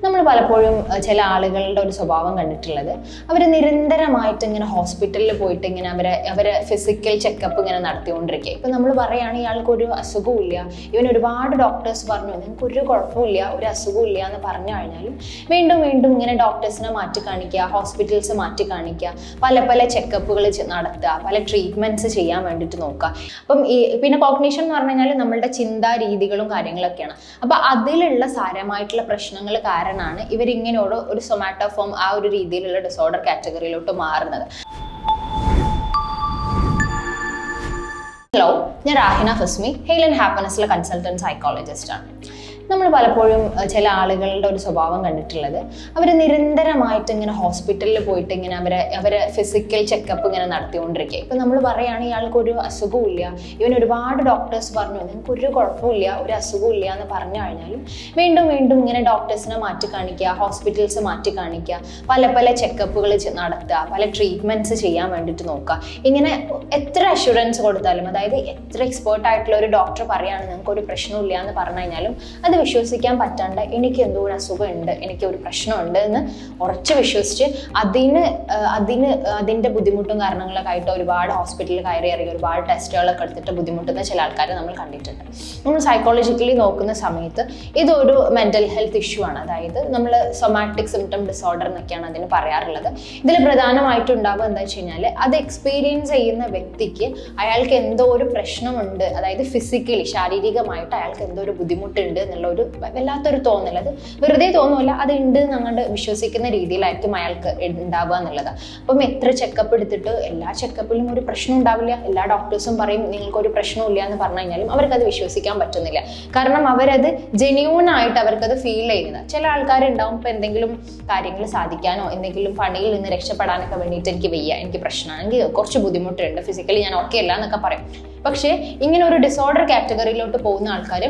നമ്മൾ പലപ്പോഴും ചില ആളുകളുടെ ഒരു സ്വഭാവം കണ്ടിട്ടുള്ളത് അവർ നിരന്തരമായിട്ട് ഇങ്ങനെ ഹോസ്പിറ്റലിൽ പോയിട്ട് ഇങ്ങനെ അവരെ ഫിസിക്കൽ ചെക്കപ്പ് ഇങ്ങനെ നടത്തിക്കൊണ്ടിരിക്കുക. ഇപ്പം നമ്മൾ പറയുകയാണ് ഇയാൾക്ക് ഒരു അസുഖവും ഇല്ല, ഇവൻ ഒരുപാട് ഡോക്ടേഴ്സ് പറഞ്ഞു നിങ്ങൾക്ക് ഒരു കുഴപ്പമില്ല, ഒരു അസുഖവും ഇല്ല എന്ന് പറഞ്ഞു കഴിഞ്ഞാലും വീണ്ടും വീണ്ടും ഇങ്ങനെ ഡോക്ടേഴ്സിനെ മാറ്റി കാണിക്കുക, ഹോസ്പിറ്റൽസ് മാറ്റി കാണിക്കുക, പല ചെക്കപ്പുകൾ നടത്തുക, പല ട്രീറ്റ്മെന്റ്സ് ചെയ്യാൻ വേണ്ടിയിട്ട് നോക്കുക. അപ്പം പിന്നെ കോഗ്നിഷൻ എന്ന് പറഞ്ഞു കഴിഞ്ഞാൽ നമ്മളുടെ ചിന്താ രീതികളും കാര്യങ്ങളൊക്കെയാണ്. അപ്പം അതിലുള്ള സാരമായിട്ടുള്ള പ്രശ്നങ്ങൾ കാരണമാണ് ഇവരിങ്ങനെ ഒരു സൊമാറ്റോഫോം ആ ഒരു രീതിയിലുള്ള ഡിസോർഡർ കാറ്റഗറിയിലോട്ട് മാറുന്നത്. ഹലോ, ഞാൻ രാഹിന ഫസ്മി, ഹെയിൽ ആൻഡ് ഹാപ്പിനെസ്സിലെ കൺസൾട്ടന്റ് സൈക്കോളജിസ്റ്റ് ആണ്. നമ്മൾ പലപ്പോഴും ചില ആളുകളുടെ ഒരു സ്വഭാവം കണ്ടിട്ടുള്ളത് അവർ നിരന്തരമായിട്ട് ഇങ്ങനെ ഹോസ്പിറ്റലിൽ പോയിട്ട് ഇങ്ങനെ അവരെ ഫിസിക്കൽ ചെക്കപ്പ് ഇങ്ങനെ നടത്തിക്കൊണ്ടിരിക്കുക. ഇപ്പം നമ്മൾ പറയുകയാണ് ഇയാൾക്ക് ഒരു അസുഖവും ഇല്ല, ഇവൻ ഒരുപാട് ഡോക്ടേഴ്സ് പറഞ്ഞു നിങ്ങൾക്ക് ഒരു കുഴപ്പമില്ല, ഒരു അസുഖവും ഇല്ല എന്ന് പറഞ്ഞു കഴിഞ്ഞാലും വീണ്ടും വീണ്ടും ഇങ്ങനെ ഡോക്ടേഴ്സിനെ മാറ്റി കാണിക്കുക, ഹോസ്പിറ്റൽസ് മാറ്റി കാണിക്കുക, പല ചെക്കപ്പുകൾ നടത്തുക, പല ട്രീറ്റ്മെന്റ്സ് ചെയ്യാൻ വേണ്ടിയിട്ട് നോക്കുക. ഇങ്ങനെ എത്ര അഷുറൻസ് കൊടുത്താലും, അതായത് എത്ര എക്സ്പേർട്ട് ആയിട്ടുള്ള ഒരു ഡോക്ടർ പറയുകയാണ് നിങ്ങൾക്ക് ഒരു പ്രശ്നമില്ല എന്ന് പറഞ്ഞു കഴിഞ്ഞാലും അത് വിശ്വസിക്കാൻ പറ്റാണ്ട് എനിക്ക് എന്തോ ഒരു അസുഖം ഉണ്ട്, എനിക്ക് ഒരു പ്രശ്നമുണ്ട് എന്ന് ഉറച്ച് വിശ്വസിച്ച് അതിൻ്റെ ബുദ്ധിമുട്ടും കാരണങ്ങളൊക്കെ ആയിട്ട് ഒരുപാട് ഹോസ്പിറ്റലിൽ കയറി ഇറങ്ങി ഒരുപാട് ടെസ്റ്റുകളൊക്കെ എടുത്തിട്ട് ബുദ്ധിമുട്ടുന്ന ചില ആൾക്കാരെ നമ്മൾ കണ്ടിട്ടുണ്ട്. നമ്മൾ സൈക്കോളജിക്കലി നോക്കുന്ന സമയത്ത് ഇതൊരു മെൻ്റൽ ഹെൽത്ത് ഇഷ്യൂ ആണ്. അതായത് നമ്മൾ സൊമാറ്റിക് സിംറ്റം ഡിസോർഡർ എന്നൊക്കെയാണ് അതിന് പറയാറുള്ളത്. ഇതിൽ പ്രധാനമായിട്ടും ഉണ്ടാവുക എന്താ വെച്ച് കഴിഞ്ഞാൽ അത് എക്സ്പീരിയൻസ് ചെയ്യുന്ന വ്യക്തിക്ക് അയാൾക്ക് എന്തോ ഒരു പ്രശ്നമുണ്ട്, അതായത് ഫിസിക്കലി ശാരീരികമായിട്ട് അയാൾക്ക് എന്തോ ഒരു ബുദ്ധിമുട്ടുണ്ട് എന്നുള്ള ഒരു വല്ലാത്തൊരു തോന്നൽ. അത് വെറുതെ തോന്നുമല്ല, അത് ഉണ്ട് എന്നങ്ങോട്ട് വിശ്വസിക്കുന്ന രീതിയിലായിരിക്കും അയാൾക്ക് ഉണ്ടാവുക എന്നുള്ളത്. അപ്പം എത്ര ചെക്കപ്പ് എടുത്തിട്ട് എല്ലാ ചെക്കപ്പിലും ഒരു പ്രശ്നം ഉണ്ടാവില്ല, എല്ലാ ഡോക്ടേഴ്സും പറയും നിങ്ങൾക്കൊരു പ്രശ്നമില്ല എന്ന് പറഞ്ഞു കഴിഞ്ഞാലും അവർക്കത് വിശ്വസിക്കാൻ പറ്റുന്നില്ല. കാരണം അവരത് ജെന്യൂൻ ആയിട്ട് അവർക്കത് ഫീൽ ചെയ്യുന്നത്. ചില ആൾക്കാരുണ്ടാവും ഇപ്പം എന്തെങ്കിലും കാര്യങ്ങൾ സാധിക്കാനോ എന്തെങ്കിലും പണിയിൽ നിന്ന് രക്ഷപ്പെടാനൊക്കെ വേണ്ടിയിട്ട് എനിക്ക് വയ്യ, എനിക്ക് പ്രശ്നമാണ്, എനിക്ക് കുറച്ച് ബുദ്ധിമുട്ടുണ്ട്, ഫിസിക്കലി ഞാൻ ഓക്കെ അല്ല എന്നൊക്കെ പറയും. പക്ഷേ ഇങ്ങനെ ഒരു ഡിസോർഡർ കാറ്റഗറിയിലോട്ട് പോകുന്ന ആൾക്കാർ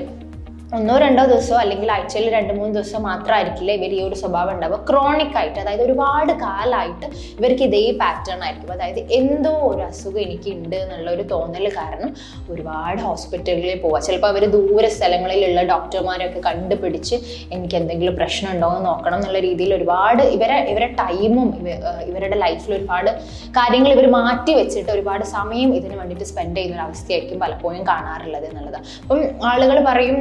1-2 ദിവസമോ അല്ലെങ്കിൽ ആഴ്ചയിൽ 2-3 ദിവസം മാത്രമായിരിക്കില്ല ഇവർ ഈ ഒരു സ്വഭാവം ഉണ്ടാവുക. ക്രോണിക് ആയിട്ട്, അതായത് ഒരുപാട് കാലമായിട്ട് ഇവർക്ക് ഇതേ പാറ്റേൺ ആയിരിക്കും. അതായത് എന്തോ ഒരു അസുഖം എനിക്ക് ഉണ്ട് എന്നുള്ള ഒരു തോന്നൽ കാരണം ഒരുപാട് ഹോസ്പിറ്റലുകളിൽ പോവുക. ചിലപ്പോൾ അവർ ദൂര സ്ഥലങ്ങളിലുള്ള ഡോക്ടർമാരൊക്കെ കണ്ടുപിടിച്ച് എനിക്ക് എന്തെങ്കിലും പ്രശ്നം ഉണ്ടോ എന്ന് നോക്കണം എന്നുള്ള രീതിയിൽ ഒരുപാട് ഇവരെ ടൈമും ഇവരുടെ ലൈഫിൽ ഒരുപാട് കാര്യങ്ങൾ ഇവർ മാറ്റി വെച്ചിട്ട് ഒരുപാട് സമയം ഇതിന് വേണ്ടിയിട്ട് സ്പെൻഡ് ചെയ്യുന്ന ഒരു അവസ്ഥയായിരിക്കും പലപ്പോഴും കാണാറുള്ളത് എന്നുള്ളത്. അപ്പം ആളുകൾ പറയും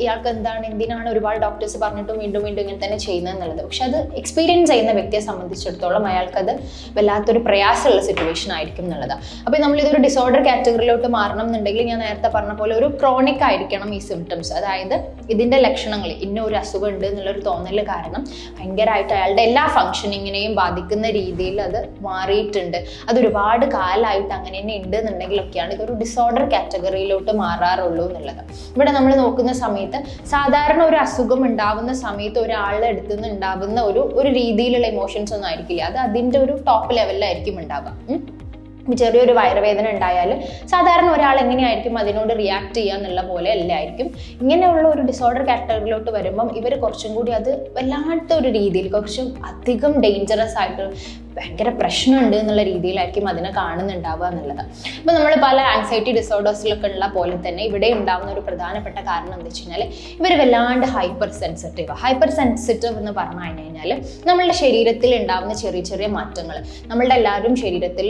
ഇയാൾക്ക് എന്തിനാണ് ഒരുപാട് ഡോക്ടേഴ്സ് പറഞ്ഞിട്ടും വീണ്ടും ഇങ്ങനെ തന്നെ ചെയ്യുന്നത് എന്നുള്ളത്. പക്ഷെ അത് എക്സ്പീരിയൻസ് ചെയ്യുന്ന വ്യക്തിയെ സംബന്ധിച്ചിടത്തോളം അയാൾക്കത് വല്ലാത്തൊരു പ്രയാസമുള്ള സിറ്റുവേഷൻ ആയിരിക്കും എന്നുള്ളത്. അപ്പോൾ നമ്മളിതൊരു ഡിസോർഡർ കാറ്റഗറിയിലോട്ട് മാറണം എന്നുണ്ടെങ്കിൽ ഞാൻ നേരത്തെ പറഞ്ഞ പോലെ ഒരു ക്രോണിക് ആയിരിക്കണം ഈ സിംറ്റംസ്. അതായത് ഇതിൻ്റെ ലക്ഷണങ്ങൾ ഇന്ന ഒരു അസുഖം ഉണ്ട് എന്നുള്ളൊരു തോന്നൽ കാരണം ഭയങ്കരമായിട്ട് അയാളുടെ എല്ലാ ഫങ്ഷനിങ്ങിനെയും ബാധിക്കുന്ന രീതിയിൽ അത് മാറിയിട്ടുണ്ട്, അതൊരുപാട് കാലമായിട്ട് അങ്ങനെ തന്നെ ഉണ്ട് എന്നുണ്ടെങ്കിലൊക്കെയാണ് ഇതൊരു ഡിസോർഡർ കാറ്റഗറിയിലോട്ട് മാറാറുള്ളൂ എന്നുള്ളത്. ഇവിടെ നമ്മൾ നോക്കുന്ന സമയത്ത് സാധാരണ ഒരു അസുഖം ഉണ്ടാവുന്ന സമയത്ത് ഒരാളുടെ അടുത്ത് നിന്ന് ഉണ്ടാവുന്ന ഒരു രീതിയിലുള്ള ഇമോഷൻസ് ഒന്നും ആയിരിക്കില്ല. അത് അതിൻ്റെ ഒരു ടോപ്പ് ലെവലിലായിരിക്കും ഉണ്ടാവുക. ചെറിയൊരു വയറുവേദന ഉണ്ടായാൽ സാധാരണ ഒരാൾ എങ്ങനെയായിരിക്കും അതിനോട് റിയാക്ട് ചെയ്യുക എന്നുള്ള പോലെ അല്ലായിരിക്കും. ഇങ്ങനെയുള്ള ഒരു ഡിസോർഡർ കാറ്റഗറിയിലോട്ട് വരുമ്പം ഇവർ കുറച്ചും കൂടി അത് വല്ലാത്ത ഒരു രീതിയിൽ കുറച്ചും അധികം ഡേഞ്ചറസ് ആയിട്ട് ഭയങ്കര പ്രശ്നമുണ്ട് എന്നുള്ള രീതിയിലായിരിക്കും അതിനെ കാണുന്നുണ്ടാവുക എന്നുള്ളത്. ഇപ്പം നമ്മൾ പല ആൻസൈറ്റി ഡിസോർഡേഴ്സിലൊക്കെ ഉള്ള പോലെ തന്നെ ഇവിടെ ഉണ്ടാകുന്ന ഒരു പ്രധാനപ്പെട്ട കാരണം എന്താ വെച്ച് കഴിഞ്ഞാൽ ഇവർ വല്ലാണ്ട് ഹൈപ്പർ സെൻസിറ്റീവ് എന്ന് പറഞ്ഞു കഴിഞ്ഞാൽ നമ്മളുടെ ശരീരത്തിൽ ഉണ്ടാകുന്ന ചെറിയ മാറ്റങ്ങൾ, നമ്മളുടെ എല്ലാവരും ശരീരത്തിൽ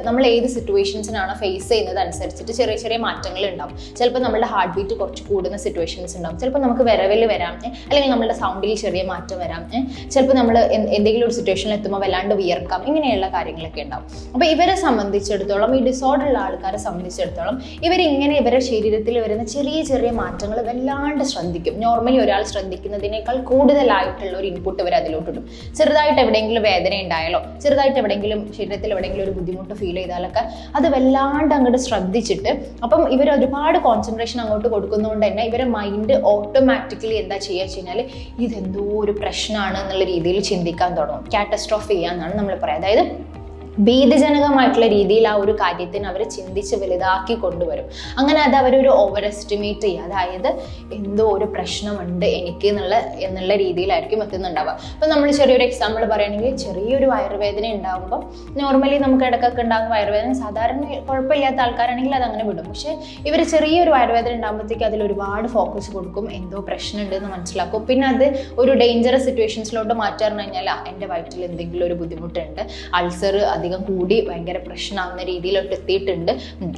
നമ്മൾ ഏത് സിറ്റുവേഷൻസിനാണോ ഫേസ് ചെയ്യുന്നത് അനുസരിച്ചിട്ട് ചെറിയ മാറ്റങ്ങൾ ഉണ്ടാവും. ചിലപ്പോൾ നമ്മളുടെ ഹാർട്ട് ബീറ്റ് കുറച്ച് കൂടുന്ന സിറ്റുവേഷൻസ് ഉണ്ടാവും, ചിലപ്പോൾ നമുക്ക് വിരവിൽ വരാം, അല്ലെങ്കിൽ നമ്മളുടെ സൗണ്ടിൽ ചെറിയ മാറ്റം വരാം, ചിലപ്പോൾ നമ്മൾ എന്തെങ്കിലും ഒരു സിറ്റുവേഷനിൽ എത്തുമ്പോൾ വല്ലാണ്ട് ഇങ്ങനെയുള്ള കാര്യങ്ങളൊക്കെ ഉണ്ടാവും. അപ്പോൾ ഇവരെ സംബന്ധിച്ചിടത്തോളം, ഈ ഡിസോർഡർ ഉള്ള ആൾക്കാരെ സംബന്ധിച്ചിടത്തോളം ഇവരിങ്ങനെ ഇവരുടെ ശരീരത്തിൽ വരുന്ന ചെറിയ മാറ്റങ്ങൾ വല്ലാണ്ട് ശ്രദ്ധിക്കും. നോർമലി ഒരാൾ ശ്രദ്ധിക്കുന്നതിനേക്കാൾ കൂടുതലായിട്ടുള്ള ഒരു ഇൻപുട്ട് ഇവർ അതിലോട്ടിടും. ചെറുതായിട്ട് എവിടെയെങ്കിലും വേദന ഉണ്ടായാലോ, ചെറുതായിട്ട് എവിടെയെങ്കിലും ശരീരത്തിൽ എവിടെയെങ്കിലും ഒരു ബുദ്ധിമുട്ട് ഫീൽ ചെയ്താലൊക്കെ അത് വല്ലാണ്ട് അങ്ങോട്ട് ശ്രദ്ധിച്ചിട്ട് അപ്പം ഇവർ ഒരുപാട് കോൺസെൻട്രേഷൻ അങ്ങോട്ട് കൊടുക്കുന്നതുകൊണ്ട് തന്നെ ഇവരുടെ മൈൻഡ് ഓട്ടോമാറ്റിക്കലി എന്താ ചെയ്യുക വെച്ച് കഴിഞ്ഞാൽ ഇതെന്തോ ഒരു പ്രശ്നമാണ് എന്നുള്ള രീതിയിൽ ചിന്തിക്കാൻ തുടങ്ങും. കാറ്റസ്ട്രോഫ് ചെയ്യാന്നാണ് നമ്മൾ പറയാം. അതായത് ഭീതിജനകമായിട്ടുള്ള രീതിയിൽ ആ ഒരു കാര്യത്തിന് അവർ ചിന്തിച്ച് വലുതാക്കി കൊണ്ടുവരും. അങ്ങനെ അത് അവരൊരു ഓവർ എസ്റ്റിമേറ്റ് ചെയ്യുക, അതായത് എന്തോ ഒരു പ്രശ്നമുണ്ട് എനിക്ക് എന്നുള്ള രീതിയിലായിരിക്കും എത്തുന്നുണ്ടാവുക. ഇപ്പം നമ്മൾ ചെറിയൊരു എക്സാമ്പിൾ പറയുകയാണെങ്കിൽ, ചെറിയൊരു വയറുവേദന ഉണ്ടാകുമ്പോൾ നോർമലി നമുക്ക് ഇടയ്ക്കൊക്കെ ഉണ്ടാകുന്ന വയറുവേദന സാധാരണ കുഴപ്പമില്ലാത്ത ആൾക്കാരാണെങ്കിൽ അത് അങ്ങനെ വിടും. പക്ഷേ ഇവർ ചെറിയൊരു വയറുവേദന ഉണ്ടാകുമ്പോഴത്തേക്ക് അതിൽ ഒരുപാട് ഫോക്കസ് കൊടുക്കും, എന്തോ പ്രശ്നമുണ്ട് എന്ന് മനസ്സിലാക്കും. പിന്നെ അത് ഒരു ഡേഞ്ചറസ് സിറ്റുവേഷൻസിലോട്ട് മാറ്റി പറഞ്ഞു കഴിഞ്ഞാൽ എൻ്റെ വയറ്റിൽ എന്തെങ്കിലും ഒരു ബുദ്ധിമുട്ടുണ്ട്, അൾസർ അധികം കൂടി ഭയങ്കര പ്രശ്നമാകുന്ന രീതിയിലോട്ട് എത്തിയിട്ടുണ്ട്,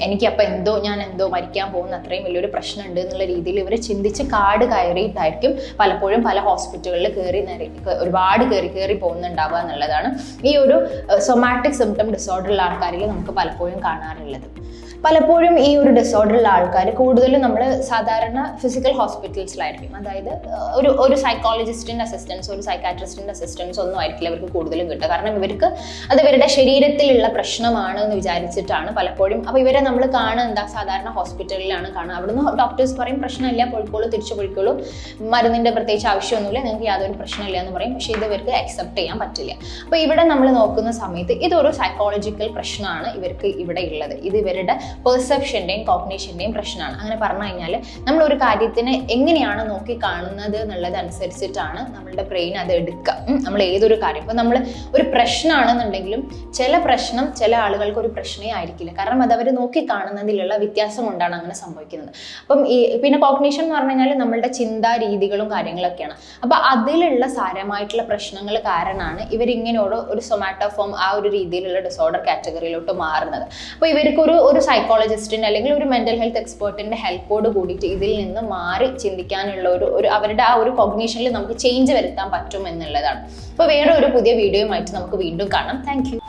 എനിക്കപ്പോൾ ഞാൻ എന്തോ മരിക്കാൻ പോകുന്ന അത്രയും വലിയൊരു പ്രശ്നമുണ്ട് എന്നുള്ള രീതിയിൽ ഇവർ ചിന്തിച്ച് കാട് കയറിയിട്ടായിരിക്കും പലപ്പോഴും പല ഹോസ്പിറ്റലുകളിൽ ഒരുപാട് കയറി പോകുന്നുണ്ടാവുക എന്നുള്ളതാണ് ഈ ഒരു സൊമാറ്റിക് സിംപ്റ്റം ഡിസോർഡർ ഉള്ള ആൾക്കാരിൽ നമുക്ക് പലപ്പോഴും കാണാറുള്ളത്. പലപ്പോഴും ഈ ഒരു ഡിസോർഡർ ഉള്ള ആൾക്കാർ കൂടുതലും നമ്മൾ സാധാരണ ഫിസിക്കൽ ഹോസ്പിറ്റൽസിലായിരിക്കും, അതായത് ഒരു സൈക്കോളജിസ്റ്റിൻ്റെ അസിസ്റ്റൻസ്, ഒരു സൈക്കാട്രിസ്റ്റിൻ്റെ അസിസ്റ്റൻസ് ഒന്നും ആയിരിക്കില്ല ഇവർക്ക് കൂടുതലും കിട്ടുക. കാരണം ഇവർക്ക് അത് ഇവരുടെ ശരീരത്തിലുള്ള പ്രശ്നമാണ് എന്ന് വിചാരിച്ചിട്ടാണ് പലപ്പോഴും. അപ്പോൾ ഇവരെ നമ്മൾ കാണുക സാധാരണ ഹോസ്പിറ്റലിലാണ് കാണുക. അവിടുന്ന് ഡോക്ടേഴ്സ് പറയും പ്രശ്നമില്ല, പൊഴിക്കോളൂ, തിരിച്ചു പൊഴിക്കോളൂ, മരുന്നിൻ്റെ പ്രത്യേകിച്ച് ആവശ്യമൊന്നുമില്ല, നിങ്ങൾക്ക് യാതൊരു പ്രശ്നമില്ല എന്ന് പറയും. പക്ഷേ ഇത് ഇവർക്ക് അക്സെപ്റ്റ് ചെയ്യാൻ പറ്റില്ല. അപ്പോൾ ഇവിടെ നമ്മൾ നോക്കുന്ന സമയത്ത് ഇതൊരു സൈക്കോളജിക്കൽ പ്രശ്നമാണ് ഇവർക്ക് ഇവിടെ ഉള്ളത്. ഇത് ഇവരുടെ പെർസെപ്ഷൻ്റെയും കോഗ്നിഷൻ്റെയും പ്രശ്നമാണ്. അങ്ങനെ പറഞ്ഞു കഴിഞ്ഞാൽ നമ്മൾ ഒരു കാര്യത്തിനെ എങ്ങനെയാണ് നോക്കി കാണുന്നത് എന്നുള്ളത് അനുസരിച്ചിട്ടാണ് നമ്മളുടെ ബ്രെയിൻ അത് എടുക്കുക. നമ്മൾ ഏതൊരു കാര്യം, ഇപ്പം നമ്മൾ ഒരു പ്രശ്നമാണെന്നുണ്ടെങ്കിലും ചില ആളുകൾക്ക് ഒരു പ്രശ്നമേ ആയിരിക്കില്ല, കാരണം അത് അവർ നോക്കി കാണുന്നതിലുള്ള വ്യത്യാസം കൊണ്ടാണ് അങ്ങനെ സംഭവിക്കുന്നത്. അപ്പം പിന്നെ കോഗ്നിഷൻ എന്ന് പറഞ്ഞു കഴിഞ്ഞാൽ നമ്മളുടെ ചിന്താ രീതികളും കാര്യങ്ങളൊക്കെയാണ്. അപ്പം അതിലുള്ള സാരമായിട്ടുള്ള പ്രശ്നങ്ങൾ കാരണമാണ് ഇവരിങ്ങനെയോട് ഒരു സൊമാറ്റോഫോം ആ ഒരു രീതിയിലുള്ള ഡിസോർഡർ കാറ്റഗറിയിലോട്ട് മാറുന്നത്. അപ്പോൾ ഇവർക്ക് ഒരു സൈക്കോളജിസ്റ്റിൻ്റെ അല്ലെങ്കിൽ ഒരു മെൻ്റൽ ഹെൽത്ത് എക്സ്പേർട്ടിൻ്റെ ഹെൽപ്പോട് കൂടിയിട്ട് ഇതിൽ നിന്ന് മാറി ചിന്തിക്കാനുള്ള ഒരു അവരുടെ ആ ഒരു കോഗ്നിഷനിൽ നമുക്ക് ചേഞ്ച് വരുത്താൻ പറ്റും എന്നുള്ളതാണ്. അപ്പോൾ വേറെ ഒരു പുതിയ വീഡിയോയുമായിട്ട് നമുക്ക് വീണ്ടും കാണാം. Thank you.